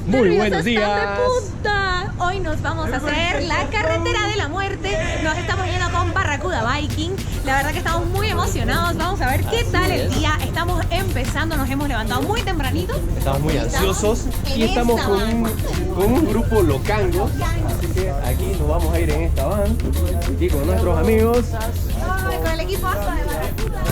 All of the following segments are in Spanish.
Muy buenos días. Punta. Hoy nos vamos a hacer la carretera de la muerte. Nos estamos yendo con Barracuda Biking. La verdad que estamos muy emocionados. Vamos a ver qué tal el día. Estamos empezando, nos hemos levantado muy tempranito. Estamos muy ansiosos y estamos con un grupo locango. Así que aquí nos vamos a ir en esta van y con nuestros amigos. Con el equipo ASPA de Barracuda.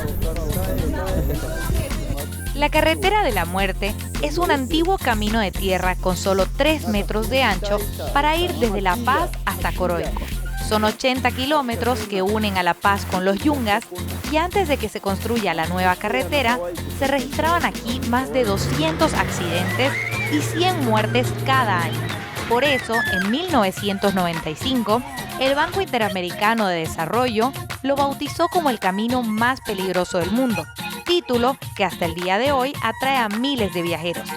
La carretera de la muerte es un antiguo camino de tierra con solo 3 metros de ancho para ir desde La Paz hasta Coroico. Son 80 kilómetros que unen a La Paz con los Yungas y antes de que se construya la nueva carretera, se registraban aquí más de 200 accidentes y 100 muertes cada año. Por eso, en 1995, el Banco Interamericano de Desarrollo lo bautizó como el camino más peligroso del mundo, título que hasta el día de hoy atrae a miles de viajeros.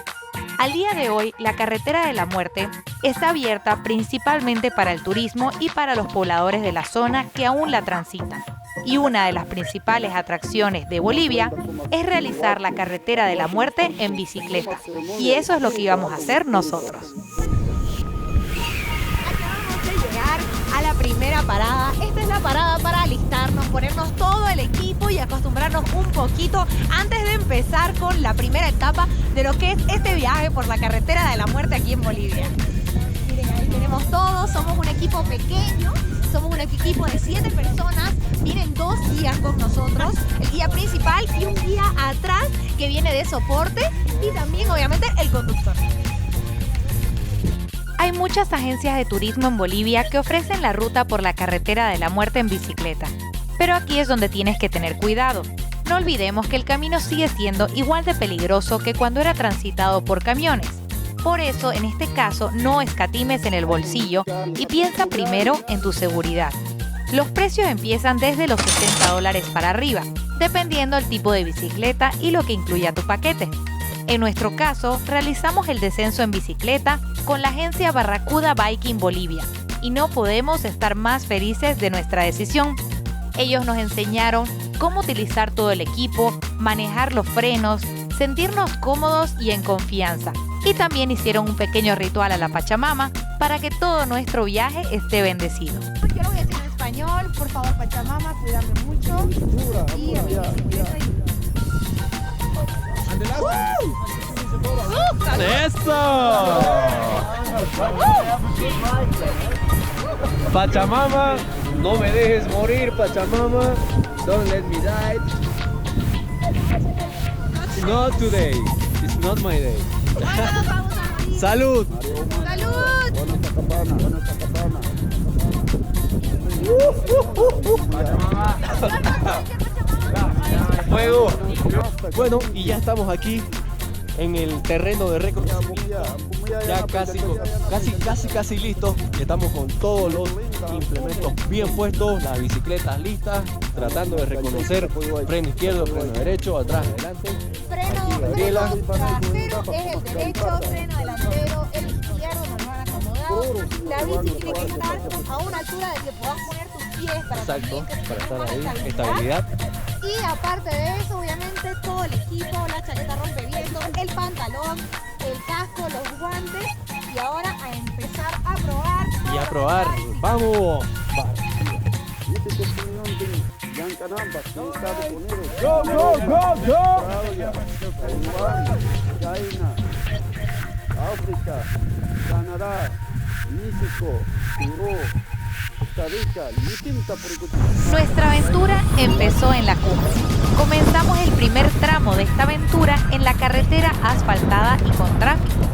Al día de hoy, la carretera de la muerte está abierta principalmente para el turismo y para los pobladores de la zona que aún la transitan. Y una de las principales atracciones de Bolivia es realizar la carretera de la muerte en bicicleta. Y eso es lo que íbamos a hacer nosotros. A la primera parada. Esta es la parada para alistarnos, ponernos todo el equipo y acostumbrarnos un poquito antes de empezar con la primera etapa de lo que es este viaje por la carretera de la muerte aquí en Bolivia. Miren, ahí tenemos todos, somos un equipo pequeño, somos un equipo de 7 personas, vienen 2 guías con nosotros, el guía principal y un guía atrás que viene de soporte y también obviamente el conductor. Hay muchas agencias de turismo en Bolivia que ofrecen la ruta por la carretera de la muerte en bicicleta. Pero aquí es donde tienes que tener cuidado. No olvidemos que el camino sigue siendo igual de peligroso que cuando era transitado por camiones. Por eso, en este caso, no escatimes en el bolsillo y piensa primero en tu seguridad. Los precios empiezan desde los $60 para arriba, dependiendo del tipo de bicicleta y lo que incluya tu paquete. En nuestro caso, realizamos el descenso en bicicleta con la agencia Barracuda Biking Bolivia y no podemos estar más felices de nuestra decisión. Ellos nos enseñaron cómo utilizar todo el equipo, manejar los frenos, sentirnos cómodos y en confianza. Y también hicieron un pequeño ritual a la Pachamama para que todo nuestro viaje esté bendecido. Yo lo voy a decir en español, por favor Pachamama, cuídame mucho. Y ¡Eso! Pachamama, no me dejes morir, Pachamama. Don't let me die. Not today. It's not my day. ¡Salud! ¡Salud! Fuego. Bueno, y ya estamos aquí en el terreno de reconocimiento. Ya casi listos. Estamos con todos los implementos bien puestos, las bicicletas listas, tratando de reconocer freno izquierdo, freno derecho, atrás, adelante. Freno trasero es el derecho, freno delantero el izquierdo, nos van acomodado. La bici tiene que estar a una altura de que puedas poner tus pies para para estar ahí, estabilidad. estabilidad. Y aparte de eso, obviamente, todo el equipo, la chaqueta rompevientos, el pantalón, el casco, los guantes. Y ahora a empezar a probar. Y a probar. ¡Vamos! ¡Go, go, go, go! China, África, Canadá, México, Perú, Costa Rica. Nuestra aventura empezó en la cumbre. Comenzamos el primer tramo de esta aventura en la carretera asfaltada y con tráfico.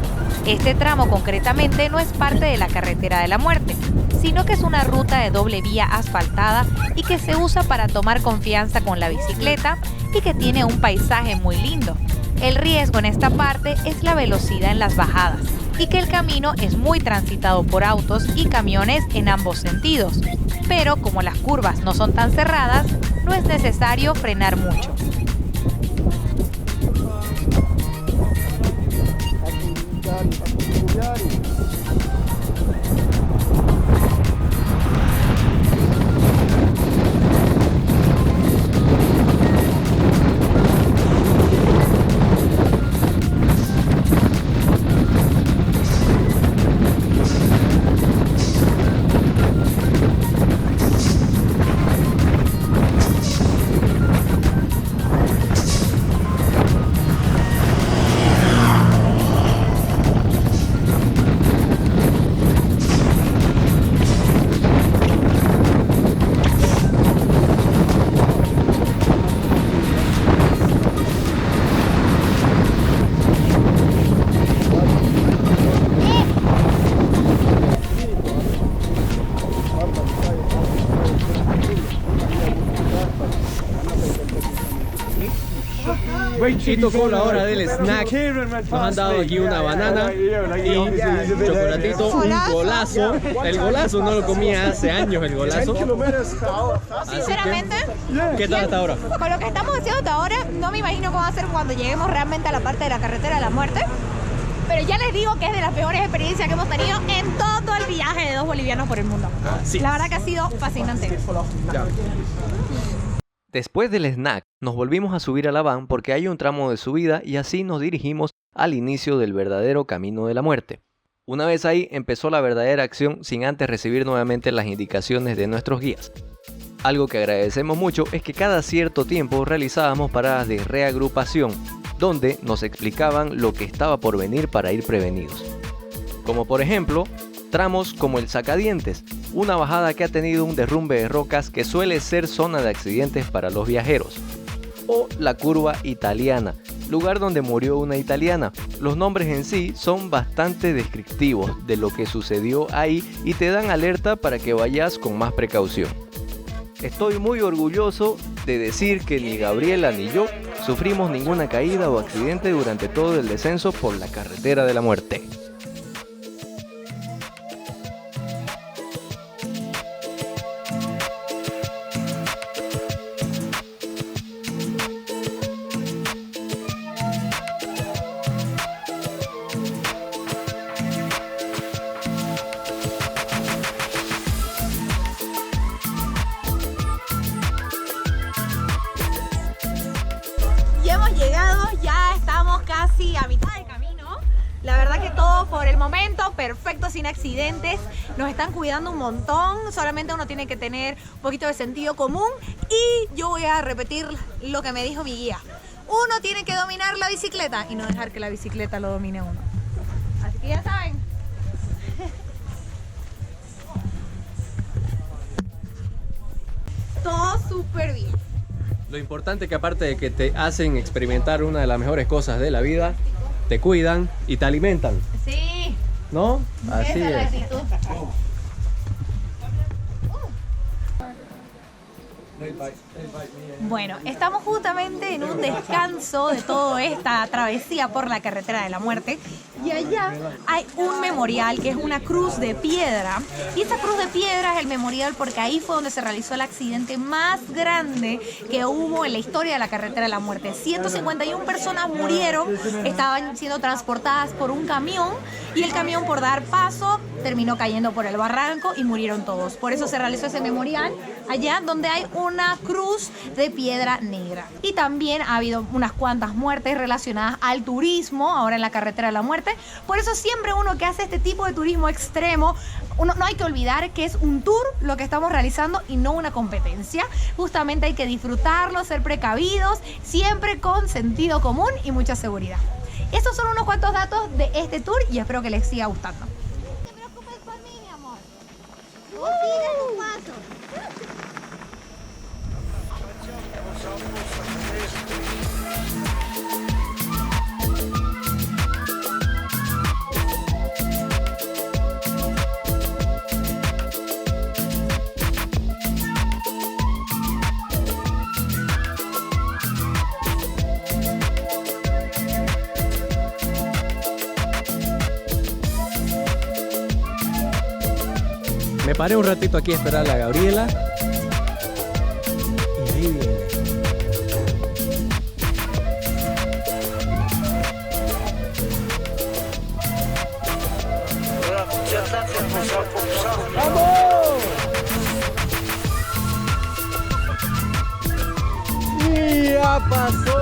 Este tramo concretamente no es parte de la carretera de la muerte, sino que es una ruta de doble vía asfaltada y que se usa para tomar confianza con la bicicleta y que tiene un paisaje muy lindo. El riesgo en esta parte es la velocidad en las bajadas y que el camino es muy transitado por autos y camiones en ambos sentidos. Pero como las curvas no son tan cerradas, no es necesario frenar mucho. Y tocó la hora del snack. Nos han dado aquí una banana y chocolatito, un golazo. El golazo no lo comía hace años, el golazo. Sinceramente, ¿Qué tal hasta ahora? con lo que estamos haciendo hasta ahora, no me imagino cómo va a ser cuando lleguemos realmente a la parte de la carretera de la muerte. Pero ya les digo que es de las peores experiencias que hemos tenido en todo el viaje de 2 bolivianos por el mundo. Sí. La verdad que ha sido fascinante. Ya. Después del snack, nos volvimos a subir a la van porque hay un tramo de subida y así nos dirigimos al inicio del verdadero camino de la muerte. Una vez ahí empezó la verdadera acción sin antes recibir nuevamente las indicaciones de nuestros guías. Algo que agradecemos mucho es que cada cierto tiempo realizábamos paradas de reagrupación, donde nos explicaban lo que estaba por venir para ir prevenidos. Como por ejemplo, tramos como el Sacadientes, una bajada que ha tenido un derrumbe de rocas que suele ser zona de accidentes para los viajeros. O la curva italiana, lugar donde murió una italiana. Los nombres en sí son bastante descriptivos de lo que sucedió ahí y te dan alerta para que vayas con más precaución. Estoy muy orgulloso de decir que ni Gabriela ni yo sufrimos ninguna caída o accidente durante todo el descenso por la carretera de la muerte. Ya hemos llegado, ya estamos casi a mitad del camino. La verdad que todo por el momento perfecto, sin accidentes. Nos están cuidando un montón. Solamente uno tiene que tener un poquito de sentido común. Y yo voy a repetir lo que me dijo mi guía. Uno tiene que dominar la bicicleta y no dejar que la bicicleta lo domine a uno. Así que ya saben. Todo súper bien. Lo importante es que aparte de que te hacen experimentar una de las mejores cosas de la vida, te cuidan y te alimentan, Sí, ¿no? Así esa es la es. actitud. Bueno, estamos justamente en un descanso de toda esta travesía por la carretera de la muerte y allá hay un memorial que es una cruz de piedra y esta cruz de piedra es el memorial porque ahí fue donde se realizó el accidente más grande que hubo en la historia de la carretera de la muerte. 151 personas murieron, estaban siendo transportadas por un camión y el camión por dar paso terminó cayendo por el barranco y murieron todos. Por eso se realizó ese memorial allá donde hay una cruz de piedra negra. Y también ha habido unas cuantas muertes relacionadas al turismo ahora en la carretera de la muerte. Por eso siempre uno que hace este tipo de turismo extremo, no hay que olvidar que es un tour lo que estamos realizando y no una competencia. Justamente hay que disfrutarlo, ser precavidos, siempre con sentido común y mucha seguridad. Estos son unos cuantos datos de este tour y espero que les siga gustando. No te preocupes por mí, mi amor. Tú sigue tu paso. Me paré un ratito aquí a esperarle a Gabriela. Y ahí viene. ¡Vamos! ¡Y ya pasó!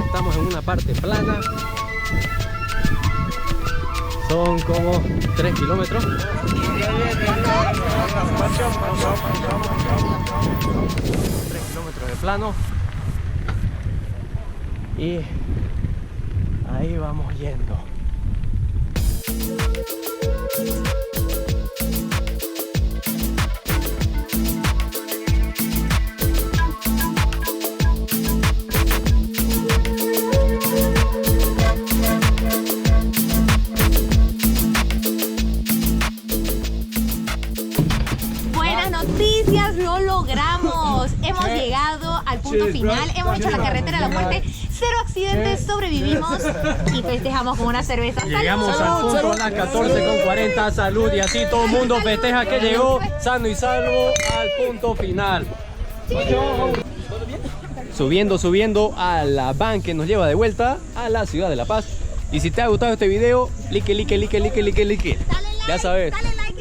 Estamos en una parte plana. Son como 3 kilómetros. 3 kilómetros de plano. Y ahí vamos yendo. Delicias, lo logramos. Hemos llegado al punto final. Hemos hecho la carretera de la muerte. 0 accidentes, sobrevivimos y festejamos con una cerveza. Llegamos al punto a las 14:40. Salud, y así todo el mundo festeja que llegó sano y salvo al punto final. Subiendo a la van que nos lleva de vuelta a la ciudad de La Paz. Y si te ha gustado este video, like. Ya sabes. Dale like.